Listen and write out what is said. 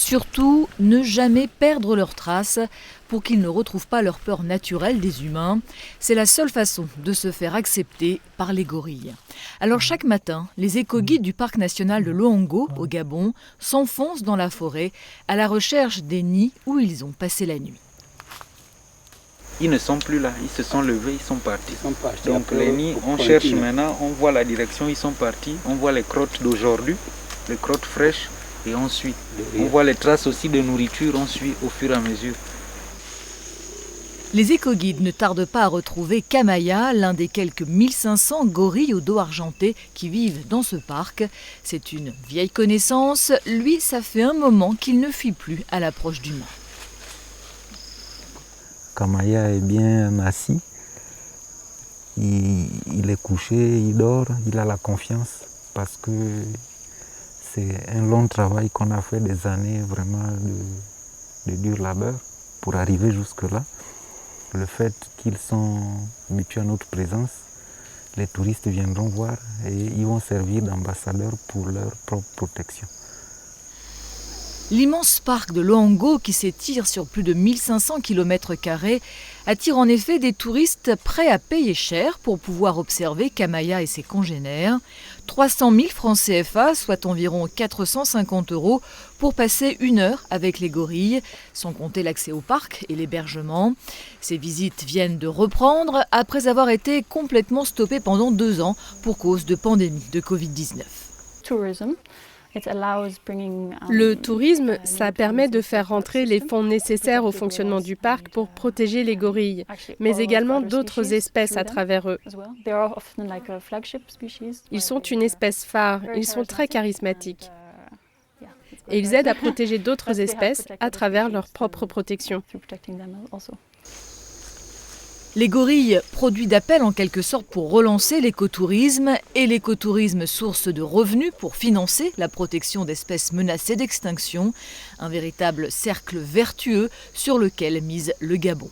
Surtout, ne jamais perdre leurs traces pour qu'ils ne retrouvent pas leur peur naturelle des humains. C'est la seule façon de se faire accepter par les gorilles. Alors chaque matin, les éco-guides du parc national de Loango, au Gabon, s'enfoncent dans la forêt à la recherche des nids où ils ont passé la nuit. Ils ne sont plus là, ils se sont levés, ils sont partis. Donc les nids, on cherche maintenant, on voit la direction, ils sont partis. On voit les crottes d'aujourd'hui, les crottes fraîches, et on suit. On voit les traces aussi de nourriture, on suit au fur et à mesure. Les éco-guides ne tardent pas à retrouver Kamaya, l'un des quelques 1500 gorilles au dos argenté qui vivent dans ce parc. C'est une vieille connaissance. Lui, ça fait un moment qu'il ne fuit plus à l'approche d'humains. Kamaya est bien assis, il est couché, il dort, il a la confiance parce que c'est un long travail qu'on a fait, des années vraiment de dur labeur pour arriver jusque-là. Le fait qu'ils sont habitués à notre présence, les touristes viendront voir et ils vont servir d'ambassadeurs pour leur propre protection. L'immense parc de Loango, qui s'étire sur plus de 1500 km², attire en effet des touristes prêts à payer cher pour pouvoir observer Kamaya et ses congénères. 300 000 francs CFA, soit environ 450 € pour passer 1 heure avec les gorilles, sans compter l'accès au parc et l'hébergement. Ces visites viennent de reprendre après avoir été complètement stoppées pendant 2 ans pour cause de pandémie de Covid-19. Le tourisme, ça permet de faire rentrer les fonds nécessaires au fonctionnement du parc pour protéger les gorilles, mais également d'autres espèces à travers eux. Ils sont une espèce phare, ils sont très charismatiques. Et ils aident à protéger d'autres espèces à travers leur propre protection. Les gorilles, produits d'appel en quelque sorte pour relancer l'écotourisme, et l'écotourisme source de revenus pour financer la protection d'espèces menacées d'extinction, un véritable cercle vertueux sur lequel mise le Gabon.